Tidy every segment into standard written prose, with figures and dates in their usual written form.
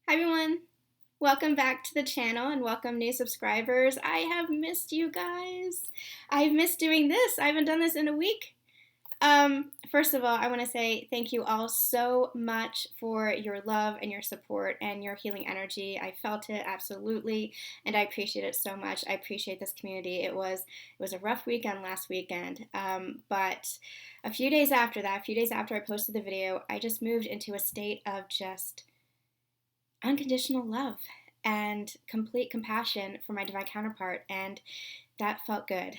Hi everyone, welcome back to the channel and welcome new subscribers. I have missed you guys. I've missed doing this. I haven't done this in a week. First of all, I want to say thank you all so much for your love and your support and your healing energy. I felt it absolutely, and I appreciate it so much. I appreciate this community. It was a rough weekend last weekend, but a few days after I posted the video, I just moved into a state of just unconditional love and complete compassion for my divine counterpart, and that felt good.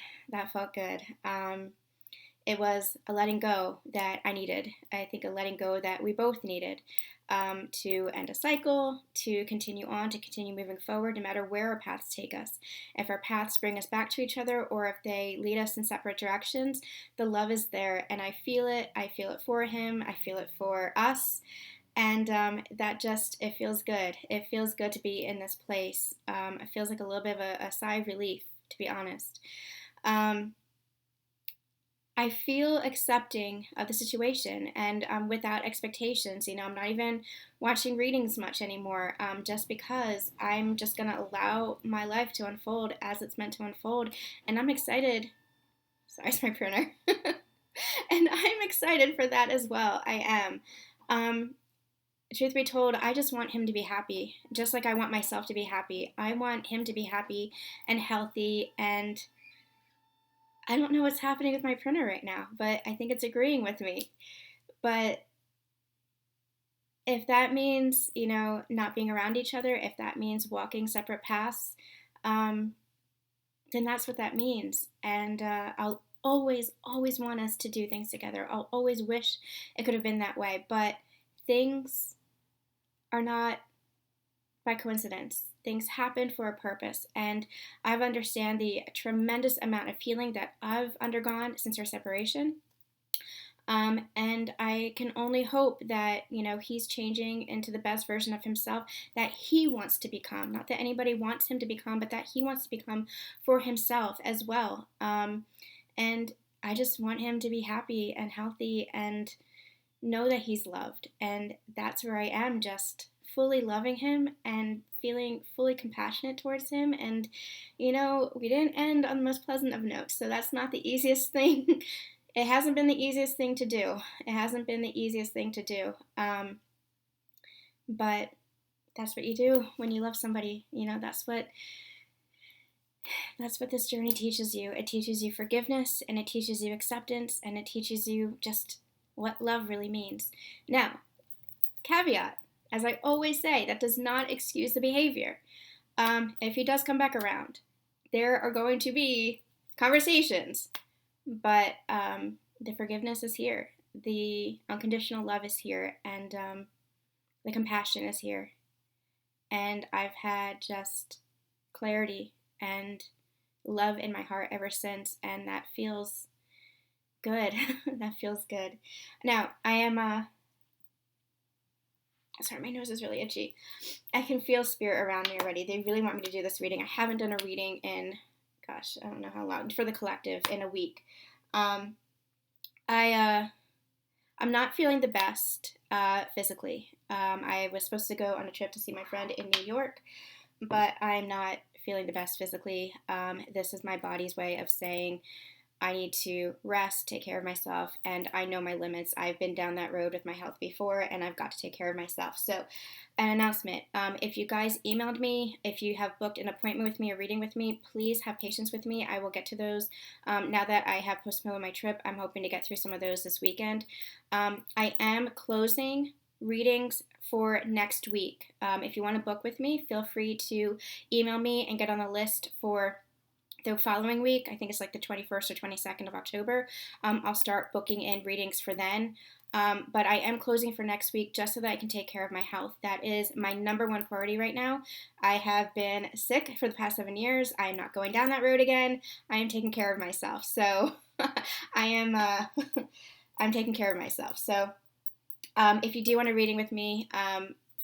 It was a letting go that I needed. I think a letting go that we both needed, to end a cycle, to continue on, to continue moving forward, no matter where our paths take us. If our paths bring us back to each other or if they lead us in separate directions, the love is there, and I feel it. I feel it for him. I feel it for us. And that just, it feels good. It feels good to be in this place. It feels like a little bit of a sigh of relief, to be honest. I feel accepting of the situation and without expectations. I'm not even watching readings much anymore, just because I'm just going to allow my life to unfold as it's meant to unfold. And I'm excited. Sorry, it's my printer. And I'm excited for that as well. I am. Truth be told, I just want him to be happy, just like I want myself to be happy. I want him to be happy and healthy, and I don't know what's happening with my printer right now, but I think it's agreeing with me. But if that means, not being around each other, if that means walking separate paths, then that's what that means. And I'll always want us to do things together. I'll always wish it could have been that way, but things are not by coincidence. Things happen for a purpose, and I've understand the tremendous amount of healing that I've undergone since our separation. And I can only hope that, he's changing into the best version of himself that he wants to become. Not that anybody wants him to become, but that he wants to become for himself as well. And I just want him to be happy and healthy and know that he's loved. And that's where I am, just fully loving him and feeling fully compassionate towards him. And, we didn't end on the most pleasant of notes, so that's not the easiest thing. It hasn't been the easiest thing to do. But that's what you do when you love somebody. That's what this journey teaches you. It teaches you forgiveness, and it teaches you acceptance, and it teaches you just what love really means. Now, caveat, as I always say, that does not excuse the behavior. If he does come back around, there are going to be conversations, but the forgiveness is here. The unconditional love is here, and the compassion is here. And I've had just clarity and love in my heart ever since, and that feels good. That feels good. Now, I am, sorry, my nose is really itchy. I can feel spirit around me already. They really want me to do this reading. I haven't done a reading in, gosh, I don't know how long, for the collective in a week. I'm not feeling the best physically. I was supposed to go on a trip to see my friend in New York, but I'm not feeling the best physically. This is my body's way of saying I need to rest, take care of myself, and I know my limits. I've been down that road with my health before, and I've got to take care of myself. So, an announcement. If you guys emailed me, if you have booked an appointment with me or reading with me, please have patience with me. I will get to those. Now that I have postponed my trip, I'm hoping to get through some of those this weekend. I am closing readings for next week. If you want to book with me, feel free to email me and get on the list for the following week. I think it's like the 21st or 22nd of October. I'll start booking in readings for then. But I am closing for next week just so that I can take care of my health. That is my number one priority right now. I have been sick for the past 7 years. I am not going down that road again. I am taking care of myself. So I'm taking care of myself. So if you do want a reading with me,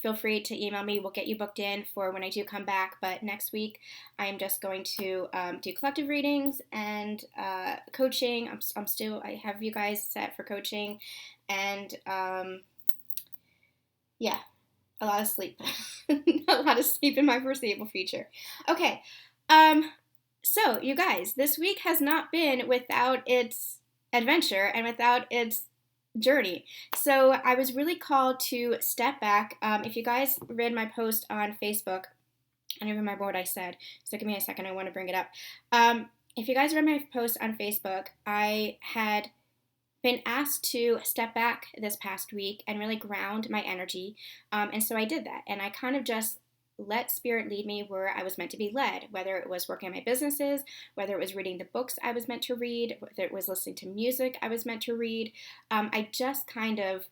feel free to email me. We'll get you booked in for when I do come back. But next week, I am just going to do collective readings and coaching. I have you guys set for coaching, and yeah, a lot of sleep. A lot of sleep in my foreseeable future. Okay. So, you guys, this week has not been without its adventure and without its journey. So, I was really called to step back. If you guys read my post on Facebook, I don't even remember what I said, so give me a second, I want to bring it up. If you guys read my post on Facebook, I had been asked to step back this past week and really ground my energy. And so I did that. And I kind of just let spirit lead me where I was meant to be led, whether it was working on my businesses, whether it was reading the books I was meant to read, whether it was listening to music I was meant to read. I just kind of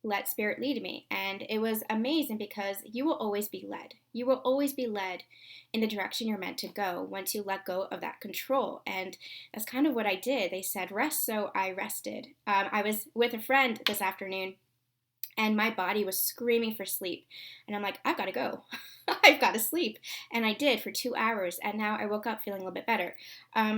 let spirit lead me. And it was amazing because you will always be led. You will always be led in the direction you're meant to go once you let go of that control. And that's kind of what I did. They said rest, so I rested. I was with a friend this afternoon and my body was screaming for sleep. And I'm like, I've got to go. I've got to sleep. And I did for 2 hours. And now I woke up feeling a little bit better.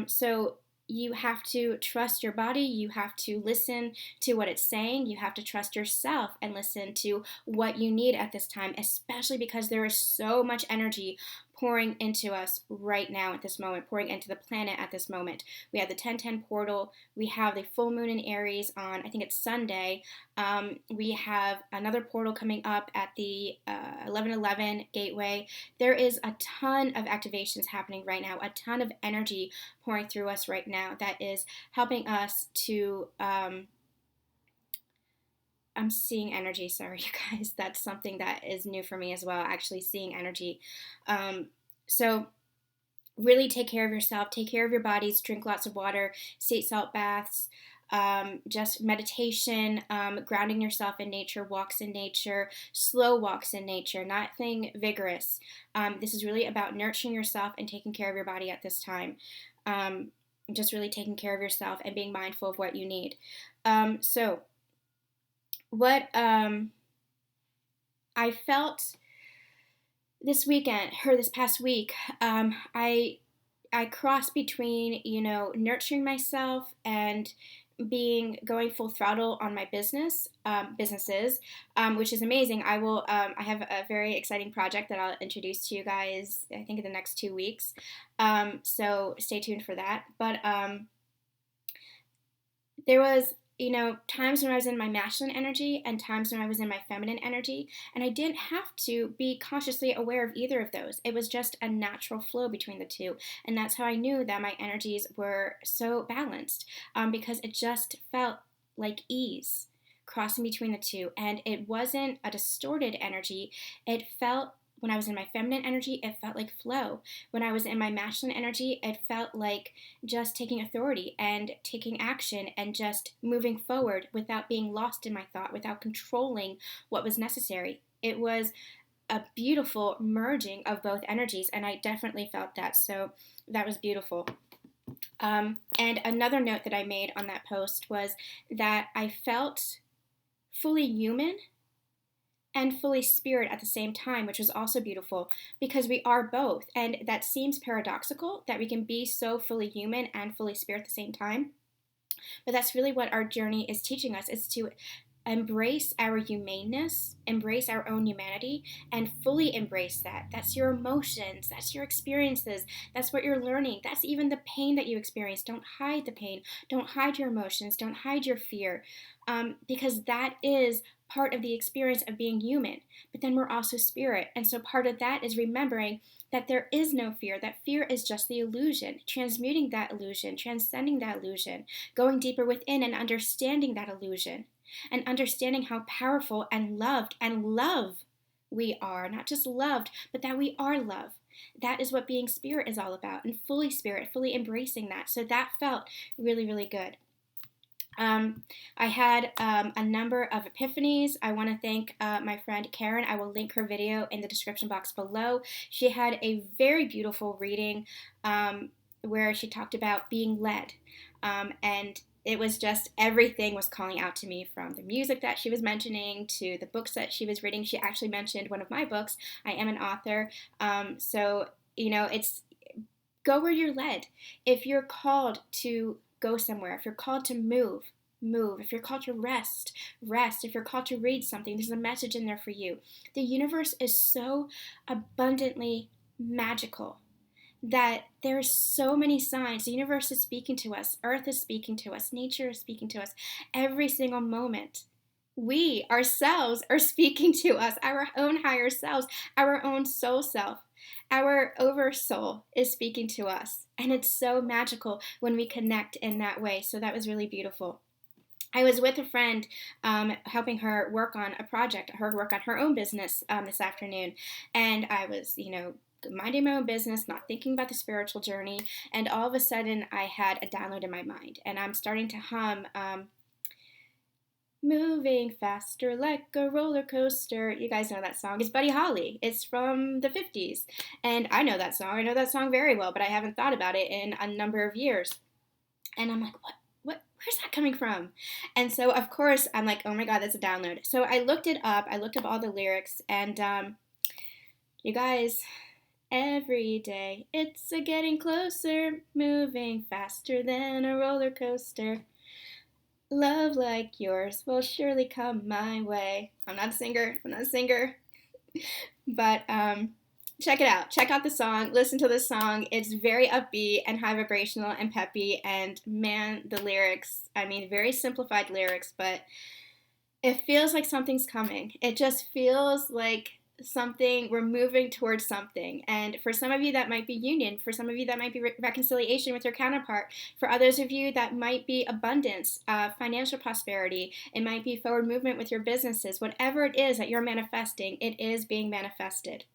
So you have to trust your body. You have to listen to what it's saying. You have to trust yourself and listen to what you need at this time, especially because there is so much energy pouring into us right now at this moment, pouring into the planet at this moment. We have the 1010 portal. We have the full moon in Aries on, I think it's Sunday. We have another portal coming up at the 1111 gateway. There is a ton of activations happening right now, a ton of energy pouring through us right now that is helping us to I'm seeing energy. Sorry, you guys. That's something that is new for me as well, actually seeing energy. So really take care of yourself. Take care of your bodies. Drink lots of water. Sea salt baths. Just meditation, grounding yourself in nature, walks in nature, slow walks in nature, nothing vigorous. This is really about nurturing yourself and taking care of your body at this time. Just really taking care of yourself and being mindful of what you need. So what I felt this weekend, or this past week, I crossed between, nurturing myself and going full throttle on my businesses, which is amazing. I have a very exciting project that I'll introduce to you guys, I think in the next 2 weeks. So stay tuned for that. But there was times when I was in my masculine energy and times when I was in my feminine energy, and I didn't have to be consciously aware of either of those. It was just a natural flow between the two, and that's how I knew that my energies were so balanced, because it just felt like ease crossing between the two, and it wasn't a distorted energy. It felt, when I was in my feminine energy, it felt like flow. When I was in my masculine energy, it felt like just taking authority and taking action and just moving forward without being lost in my thought, without controlling what was necessary. It was a beautiful merging of both energies, and I definitely felt that. So that was beautiful. And another note that I made on that post was that I felt fully human and fully spirit at the same time, which was also beautiful because we are both. And that seems paradoxical that we can be so fully human and fully spirit at the same time. But that's really what our journey is teaching us, is to embrace our humaneness, embrace our own humanity, and fully embrace that. That's your emotions, that's your experiences, that's what you're learning, that's even the pain that you experience. Don't hide the pain, don't hide your emotions, don't hide your fear, because that is part of the experience of being human. But then we're also spirit, and so part of that is remembering that there is no fear, that fear is just the illusion, transmuting that illusion, transcending that illusion, going deeper within and understanding that illusion, and understanding how powerful and loved and love we are. Not just loved, but that we are love. That is what being spirit is all about, and fully spirit, fully embracing that. So that felt really, really good. I had a number of epiphanies. I want to thank my friend Karen. I will link her video in the description box below. She had a very beautiful reading where she talked about being led. And it was just, everything was calling out to me, from the music that she was mentioning to the books that she was reading. She actually mentioned one of my books. I am an author. So, it's go where you're led. If you're called to go somewhere, if you're called to move, move. If you're called to rest, rest. If you're called to read something, there's a message in there for you. The universe is so abundantly magical that there's so many signs. The universe is speaking to us. Earth is speaking to us. Nature is speaking to us. Every single moment, we ourselves are speaking to us. Our own higher selves, our own soul self, our oversoul is speaking to us. And it's so magical when we connect in that way. So that was really beautiful. I was with a friend, helping her work on a project, her work on her own business this afternoon. And I was, minding my own business, not thinking about the spiritual journey. And all of a sudden, I had a download in my mind. And I'm starting to hum, moving faster like a roller coaster. You guys know that song. It's Buddy Holly. It's from the 50s. And I know that song. I know that song very well, but I haven't thought about it in a number of years. And I'm like, where's that coming from? And so, of course, I'm like, oh my God, that's a download. So I looked it up. I looked up all the lyrics. And you guys, every day it's a getting closer, moving faster than a roller coaster. Love like yours will surely come my way. I'm not a singer. But check it out. Check out the song. Listen to the song. It's very upbeat and high vibrational and peppy. And man, the lyrics, very simplified lyrics, but it feels like something's coming. It just feels like something, we're moving towards something. And for some of you, that might be union. For some of you, that might be reconciliation with your counterpart. For others of you, that might be abundance, financial prosperity. It might be forward movement with your businesses. Whatever it is that you're manifesting, it is being manifested.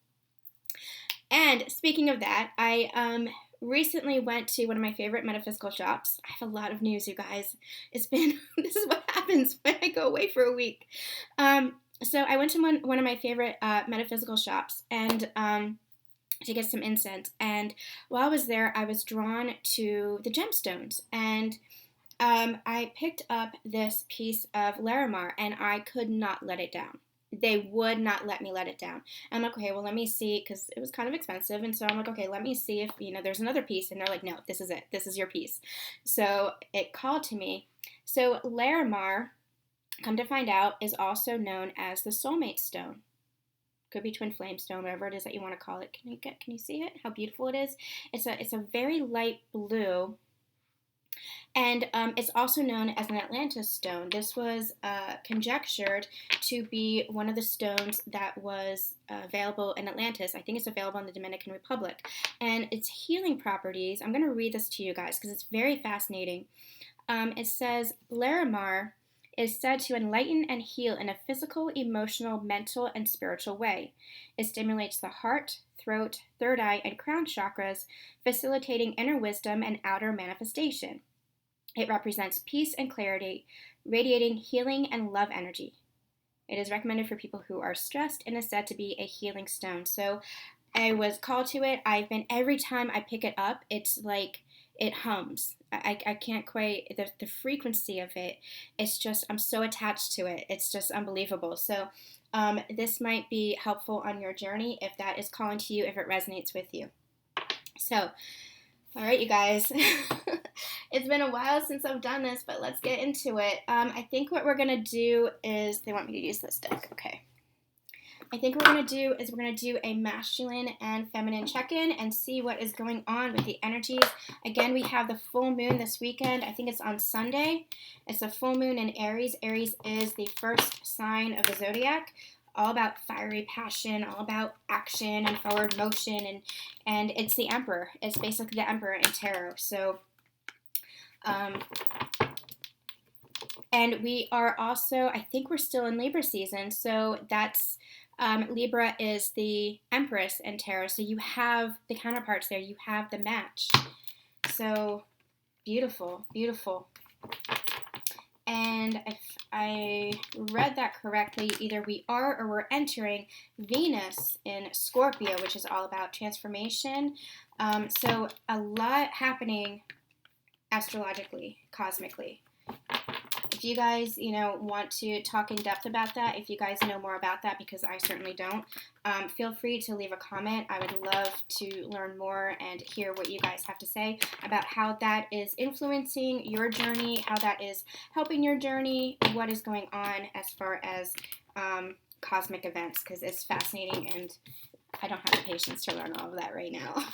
And speaking of that, I recently went to one of my favorite metaphysical shops. I have a lot of news, you guys. This is what happens when I go away for a week. So I went to one of my favorite metaphysical shops and to get some incense. And while I was there, I was drawn to the gemstones. And I picked up this piece of Larimar, and I could not let it down. They would not let me let it down. I'm like, okay, well, let me see, because it was kind of expensive. And so I'm like, okay, let me see if, there's another piece. And they're like, no, this is it. This is your piece. So it called to me. So Larimar, come to find out, is also known as the Soulmate stone. Could be twin flame stone, whatever it is that you want to call it. Can you see it? How beautiful it is? It's a very light blue. And it's also known as an Atlantis stone. This was conjectured to be one of the stones that was available in Atlantis. I think it's available in the Dominican Republic. And its healing properties, I'm going to read this to you guys because it's very fascinating. It says, Larimar is said to enlighten and heal in a physical, emotional, mental, and spiritual way. It stimulates the heart, throat, third eye, and crown chakras, facilitating inner wisdom and outer manifestation. It represents peace and clarity, radiating healing and love energy. It is recommended for people who are stressed and is said to be a healing stone. So I was called to it. Every time I pick it up, it's like it hums. I can't quite, the frequency of it, it's just, I'm so attached to it. It's just unbelievable. So this might be helpful on your journey if that is calling to you, if it resonates with you. So, all right, you guys. It's been a while since I've done this, but let's get into it. I think what we're going to do is, they want me to use this deck. Okay. I think what we're going to do is we're going to do a masculine and feminine check-in and see what is going on with the energies. Again, we have the full moon this weekend. I think it's on Sunday. It's a full moon in Aries. Aries is the first sign of the zodiac. All about fiery passion, all about action and forward motion, and it's the Emperor. It's basically the Emperor in tarot. So, and we are also, I think we're still in Libra season, so that's, Libra is the Empress in tarot, so you have the counterparts there, you have the match. So, beautiful, beautiful. And if I read that correctly, either we are or we're entering Venus in Scorpio, which is all about transformation. So a lot happening astrologically, cosmically. if you guys, want to talk in depth about that, if you guys know more about that, because I certainly don't, feel free to leave a comment. I would love to learn more and hear what you guys have to say about how that is influencing your journey, how that is helping your journey, what is going on as far as cosmic events, because it's fascinating and I don't have the patience to learn all of that right now.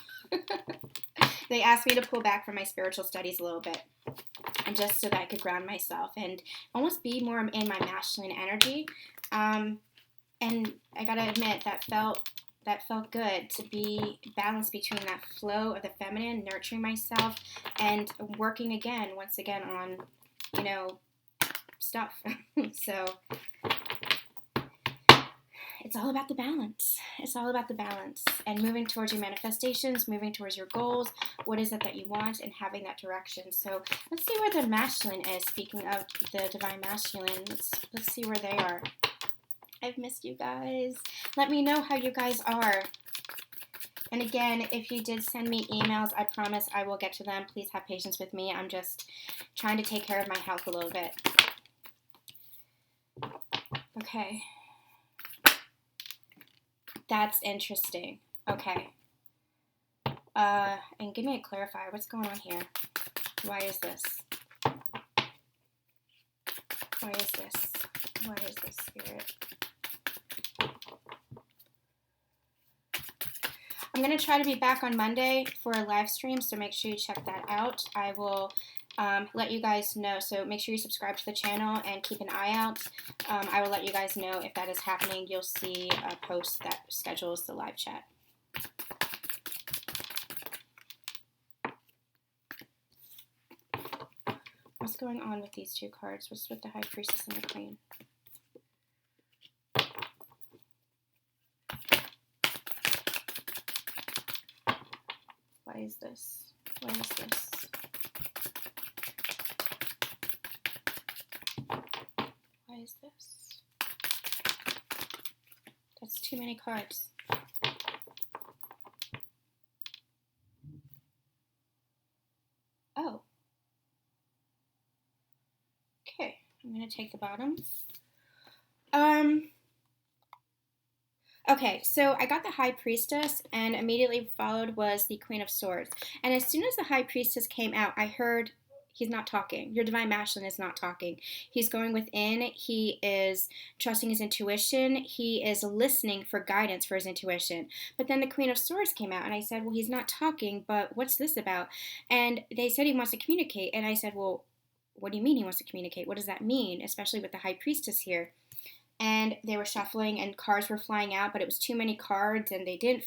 They asked me to pull back from my spiritual studies a little bit, and just so that I could ground myself and almost be more in my masculine energy. And I gotta admit, that felt good to be balanced between that flow of the feminine, nurturing myself, and working once again on, stuff. So it's all about the balance. It's all about the balance and moving towards your manifestations, moving towards your goals. What is it that you want, and having that direction. So let's see where the masculine is. Speaking of the divine masculine, let's see where they are. I've missed you guys. Let me know how you guys are. And again, if you did send me emails, I promise I will get to them. Please have patience with me. I'm just trying to take care of my health a little bit. Okay. That's interesting. Okay. And give me a clarifier. What's going on here? Why is this? Why is this? Why is this, Spirit? I'm going to try to be back on Monday for a live stream, so make sure you check that out. I will let you guys know, so make sure you subscribe to the channel and keep an eye out. I will let you guys know if that is happening. You'll see a post that schedules the live chat. What's going on with these two cards? What's with the High Priestess and the Queen? Why is this? Why is this? Why is this? That's too many cards. Oh. Okay, I'm going to take the bottom. Okay, so I got the High Priestess, and immediately followed was the Queen of Swords. And as soon as the High Priestess came out, I heard, he's not talking. Your divine masculine is not talking. He's going within. He is trusting his intuition. He is listening for guidance for his intuition. But then the Queen of Swords came out, and I said, well, he's not talking, but what's this about? And they said he wants to communicate. And I said, well, what do you mean he wants to communicate? What does that mean, especially with the High Priestess here? And they were shuffling and cards were flying out, but it was too many cards and they didn't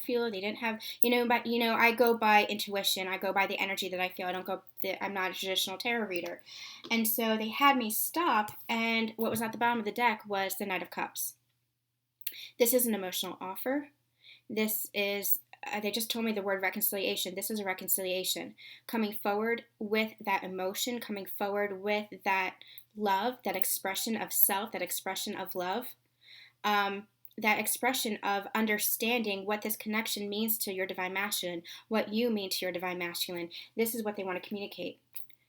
have, but I go by intuition. I go by the energy that I feel. I'm not a traditional tarot reader. And so they had me stop, and what was at the bottom of the deck was the Knight of Cups. This is an emotional offer. This is, they just told me the word reconciliation. This is a reconciliation. Coming forward with that emotion, coming forward with that love, that expression of self, that expression of love, that expression of understanding what this connection means to your divine masculine, what you mean to your divine masculine. This is what they want to communicate.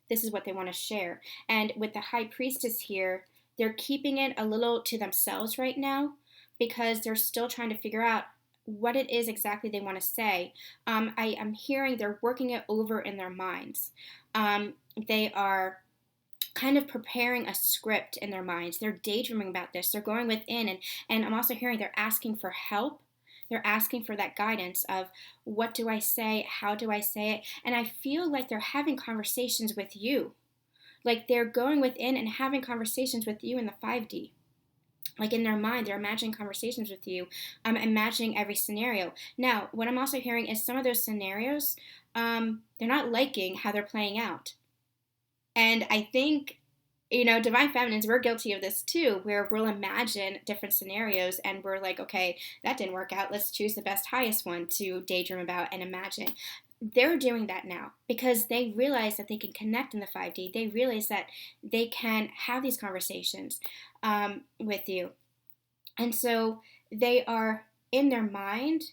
This is what they want to share. And with the High Priestess here, they're keeping it a little to themselves right now because they're still trying to figure out what it is exactly they want to say. I am hearing they're working it over in their minds. They are kind of preparing a script in their minds. They're daydreaming about this. They're going within, and I'm also hearing they're asking for help. They're asking for that guidance of what do I say? How do I say it? And I feel like they're having conversations with you. Like they're going within and having conversations with you in the 5D. Like in their mind, they're imagining conversations with you, imagining every scenario. Now, what I'm also hearing is some of those scenarios, they're not liking how they're playing out. And I think, divine feminines, we're guilty of this too, where we'll imagine different scenarios and we're like, okay, that didn't work out. Let's choose the best, highest one to daydream about and imagine. They're doing that now because they realize that they can connect in the 5D. They realize that they can have these conversations with you. And so they are in their mind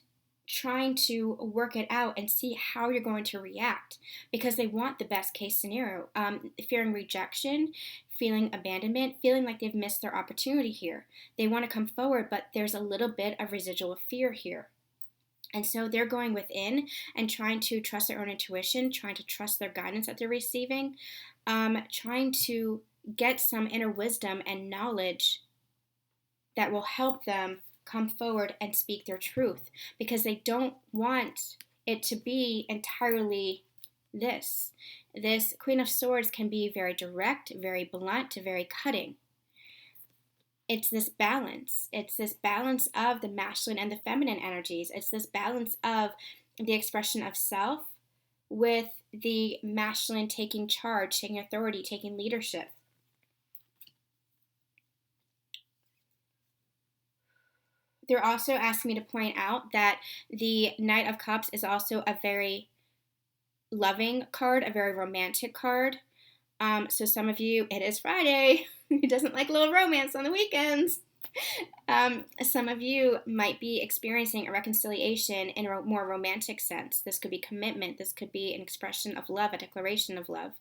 trying to work it out and see how you're going to react, because they want the best case scenario. Fearing rejection, feeling abandonment, feeling like they've missed their opportunity here. They want to come forward, but there's a little bit of residual fear here. And so they're going within and trying to trust their own intuition, trying to trust their guidance that they're receiving, trying to get some inner wisdom and knowledge that will help them come forward and speak their truth, because they don't want it to be entirely this. This Queen of Swords can be very direct, very blunt, very cutting. It's this balance. It's this balance of the masculine and the feminine energies. It's this balance of the expression of self with the masculine taking charge, taking authority, taking leadership. They're also asking me to point out that the Knight of Cups is also a very loving card, a very romantic card. So some of you, it is Friday. Who doesn't like a little romance on the weekends? Some of you might be experiencing a reconciliation in a more romantic sense. This could be commitment. This could be an expression of love, a declaration of love.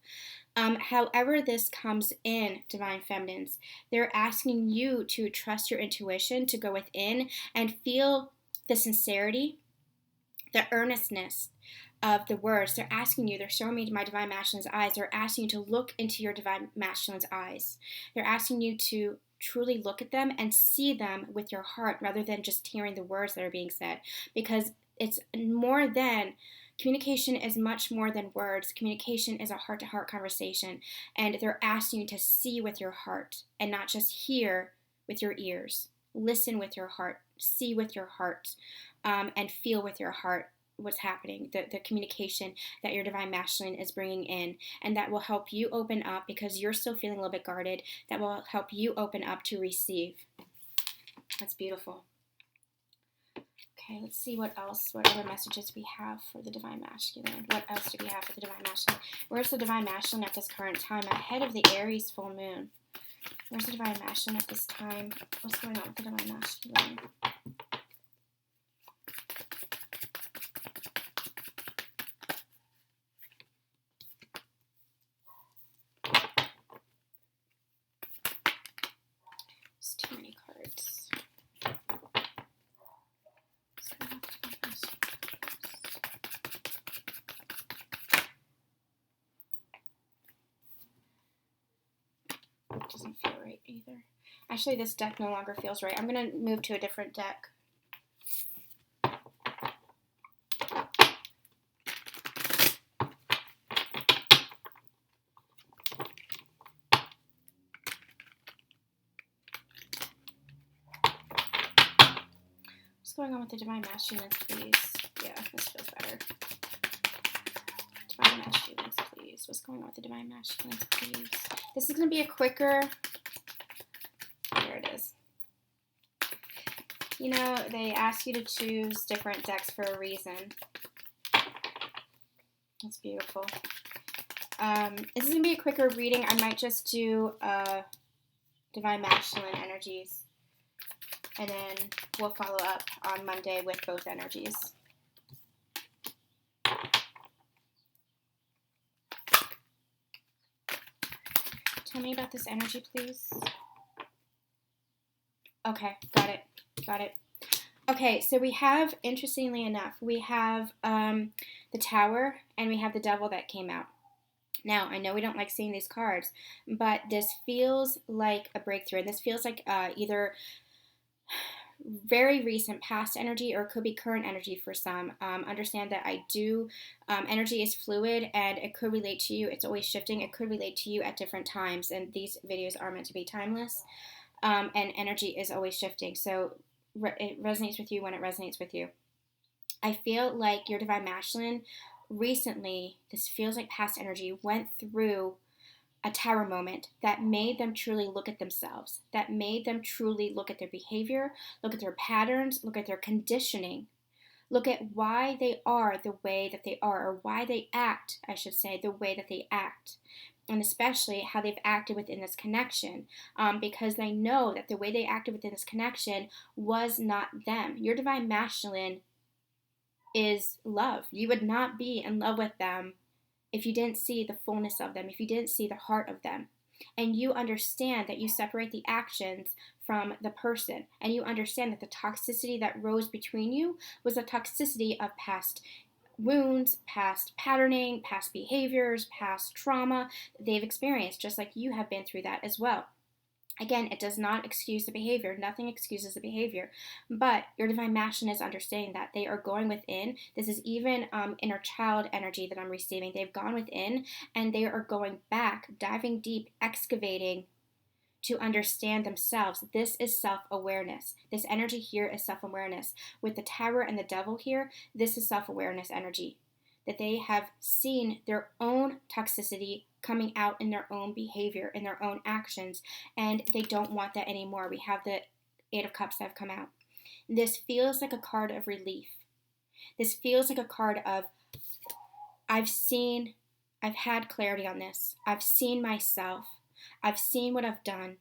However this comes in, Divine Feminines, they're asking you to trust your intuition, to go within and feel the sincerity, the earnestness of the words. They're asking you, they're showing me my Divine Masculine's eyes. They're asking you to look into your Divine Masculine's eyes. They're asking you to truly look at them and see them with your heart rather than just hearing the words that are being said, because it's more than communication is much more than words. Communication is a heart-to-heart conversation, and they're asking you to see with your heart and not just hear with your ears. Listen with your heart, see with your heart, and feel with your heart what's happening, the communication that your Divine Masculine is bringing in, and that will help you open up because you're still feeling a little bit guarded. That will help you open up to receive. That's beautiful. Okay, let's see what other messages we have for the Divine Masculine. What else do we have for the Divine Masculine? Where's the Divine Masculine at this current time, ahead of the Aries full moon? Where's the Divine Masculine at this time? What's going on with the Divine Masculine? There's too many cards. Doesn't feel right either. Actually, this deck no longer feels right. I'm going to move to a different deck. What's going on with the Divine Masculines, please? Yeah, this feels better. Divine Masculines, please. What's going on with the Divine Masculines, please? This is going to be a quicker... There it is. You know, they ask you to choose different decks for a reason. That's beautiful. This is going to be a quicker reading. I might just do Divine Masculine energies. And then we'll follow up on Monday with both energies. Tell me about this energy, please. Okay, got it. Okay, so we have, interestingly enough, we have the Tower and we have the Devil that came out. Now, I know we don't like seeing these cards, but this feels like a breakthrough. And this feels like either very recent past energy or it could be current energy for some. Understand that energy is fluid and it could relate to you. It's always shifting. It could relate to you at different times, and these videos are meant to be timeless. And energy is always shifting, so it resonates with you when it resonates with you. I feel like your Divine Masculine recently, this feels like past energy, went through a Tower moment that made them truly look at themselves, that made them truly look at their behavior, look at their patterns, look at their conditioning, look at why they are the way that they are, or why they act, I should say, the way that they act. And especially how they've acted within this connection, because they know that the way they acted within this connection was not them. Your Divine Masculine is love. You would not be in love with them if you didn't see the fullness of them, if you didn't see the heart of them. And you understand that you separate the actions from the person. And you understand that the toxicity that rose between you was a toxicity of past wounds, past patterning, past behaviors, past trauma they've experienced, just like you have been through that as well. Again, it does not excuse the behavior. Nothing excuses the behavior. But your divine masculine is understanding that they are going within. This is even inner child energy that I'm receiving. They've gone within and they are going back, diving deep, excavating to understand themselves. This is self-awareness. This energy here is self-awareness. With the Tower and the Devil here, this is self-awareness energy. That they have seen their own toxicity coming out in their own behavior, in their own actions, and they don't want that anymore. We have the Eight of Cups that have come out. This feels like a card of relief. This feels like a card of, I've had clarity on this. I've seen myself. I've seen what I've done.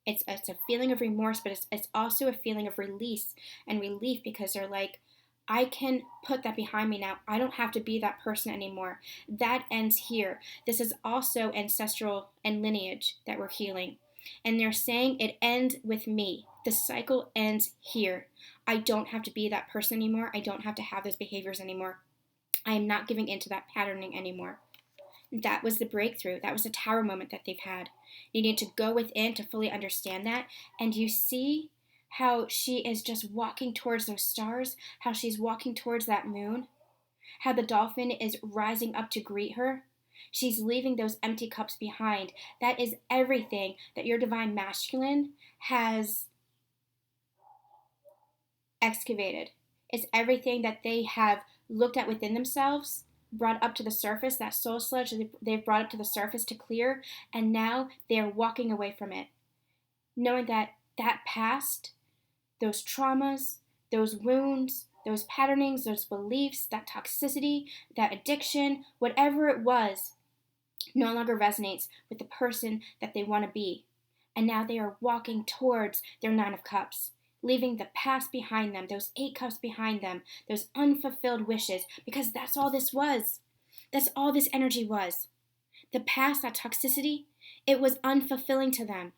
It's a feeling of remorse, but it's also a feeling of release and relief, because they're like, I can put that behind me now. I don't have to be that person anymore. That ends here. This is also ancestral and lineage that we're healing. And they're saying it ends with me. The cycle ends here. I don't have to be that person anymore. I don't have to have those behaviors anymore. I am not giving into that patterning anymore. That was the breakthrough. That was the Tower moment that they've had. You need to go within to fully understand that. And you see how she is just walking towards those stars, how she's walking towards that moon, how the dolphin is rising up to greet her. She's leaving those empty cups behind. That is everything that your divine masculine has excavated. It's everything that they have looked at within themselves, brought up to the surface, that soul sludge they've brought up to the surface to clear, and now they are walking away from it, knowing that that past, those traumas, those wounds, those patternings, those beliefs, that toxicity, that addiction, whatever it was, no longer resonates with the person that they want to be. And now they are walking towards their Nine of Cups, leaving the past behind them, those Eight Cups behind them, those unfulfilled wishes, because that's all this was. That's all this energy was. The past, that toxicity, it was unfulfilling to them.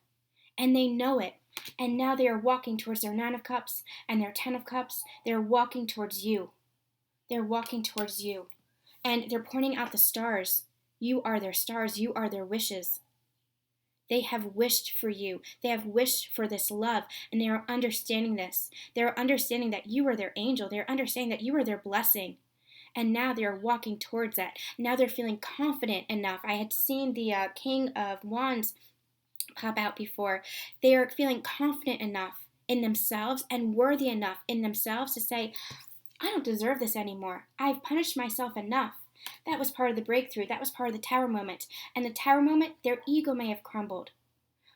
And they know it. And now they are walking towards their Nine of Cups and their Ten of Cups. They're walking towards you. They're walking towards you. And they're pointing out the stars. You are their stars. You are their wishes. They have wished for you. They have wished for this love. And they are understanding this. They're understanding that you are their angel. They're understanding that you are their blessing. And now they're walking towards that. Now they're feeling confident enough. I had seen the King of Wands pop out before. They are feeling confident enough in themselves and worthy enough in themselves to say, I don't deserve this anymore. I've punished myself enough. That was part of the breakthrough. That was part of the Tower moment. And the Tower moment, their ego may have crumbled.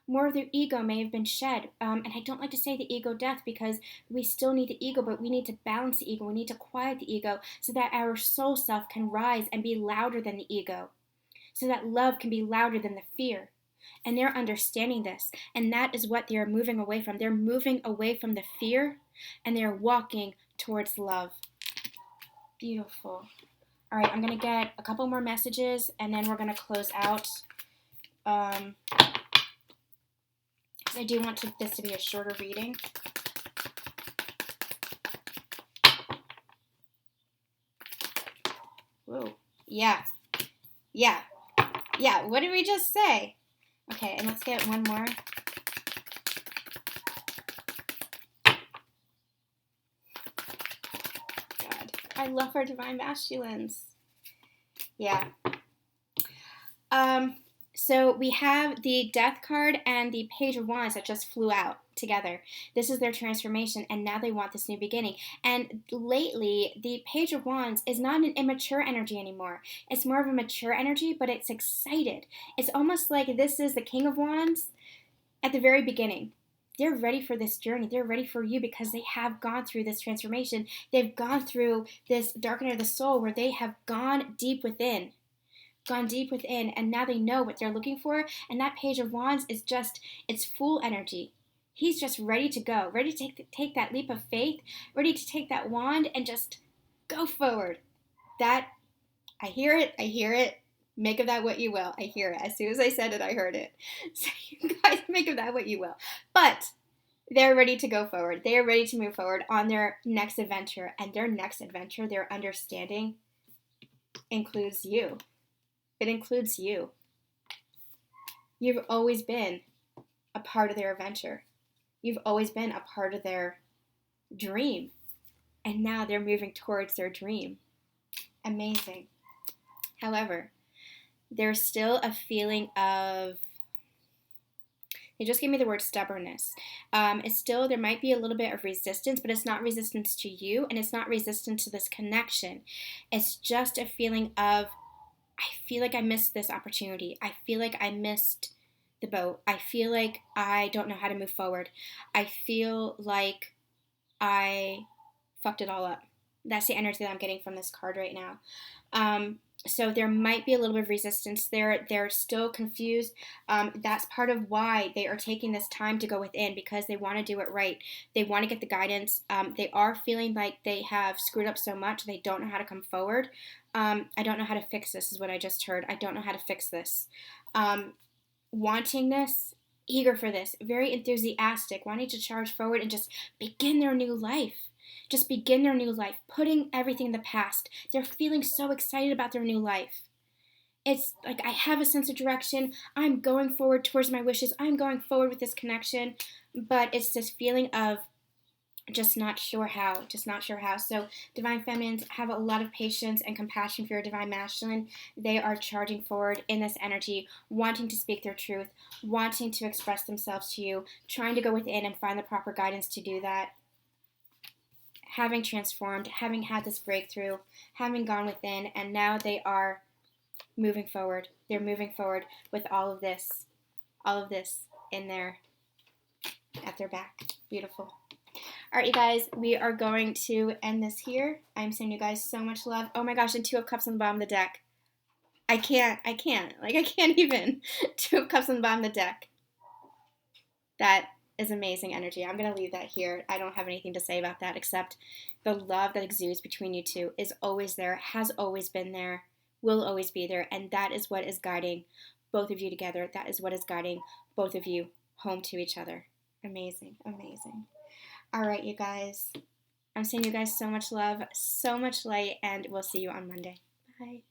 More of their ego may have been shed. And I don't like to say the ego death, because we still need the ego, but we need to balance the ego. We need to quiet the ego so that our soul self can rise and be louder than the ego. So that love can be louder than the fear. And they're understanding this. And that is what they're moving away from. They're moving away from the fear and they're walking towards love. Beautiful. All right, I'm going to get a couple more messages and then we're going to close out. I do want this to be a shorter reading. Whoa. Yeah. What did we just say? Okay, and let's get one more. God, I love our divine masculines. Yeah. So we have the Death card and the Page of Wands that just flew out together. This is their transformation, and now they want this new beginning. And lately, the Page of Wands is not an immature energy anymore. It's more of a mature energy, but it's excited. It's almost like this is the King of Wands at the very beginning. They're ready for this journey. They're ready for you because they have gone through this transformation. They've gone through this darkening of the soul where they have gone deep within. And now they know what they're looking for. And that Page of Wands is just, it's full energy. He's just ready to go, ready to take that leap of faith, ready to take that wand and just Go forward. That, I hear it. I hear it. Make of that what you will. I hear it. As soon as I said it, I heard it. So you guys make of that what you will. But they're ready to go forward. They are ready to move forward on their next adventure. And their next adventure, their understanding, includes you. It includes you. You've always been a part of their adventure. You've always been a part of their dream. And now they're moving towards their dream. Amazing. However, there's still a feeling of, they just gave me the word stubbornness. It's still, there might be a little bit of resistance, but it's not resistance to you, and it's not resistance to this connection. It's just a feeling of, I feel like I missed this opportunity. I feel like I missed the boat. I feel like I don't know how to move forward. I feel like I fucked it all up. That's the energy that I'm getting from this card right now. So there might be a little bit of resistance there. They're still confused. That's part of why they are taking this time to go within, because they want to do it right. They want to get the guidance. They are feeling like they have screwed up so much they don't know how to come forward. I don't know how to fix this is what I just heard. I don't know how to fix this. Wanting this, eager for this, very enthusiastic, wanting to charge forward and just begin their new life. Just begin their new life, putting everything in the past. They're feeling so excited about their new life. It's like, I have a sense of direction. I'm going forward towards my wishes. I'm going forward with this connection. But it's this feeling of just not sure how. So Divine Feminines, have a lot of patience and compassion for your Divine Masculine. They are charging forward in this energy, wanting to speak their truth, wanting to express themselves to you, trying to go within and find the proper guidance to do that. Having transformed, having had this breakthrough, having gone within, and now they are moving forward. They're moving forward with all of this in their, at their back. Beautiful. All right, you guys, we are going to end this here. I'm sending you guys so much love. Oh my gosh, and 2 of Cups on the bottom of the deck. I can't. Like, I can't even. 2 of Cups on the bottom of the deck. That is amazing energy. I'm going to leave that here. I don't have anything to say about that except the love that exudes between you two is always there, has always been there, will always be there, and that is what is guiding both of you together. That is what is guiding both of you home to each other. Amazing, amazing. All right, you guys. I'm sending you guys so much love, so much light, and we'll see you on Monday. Bye.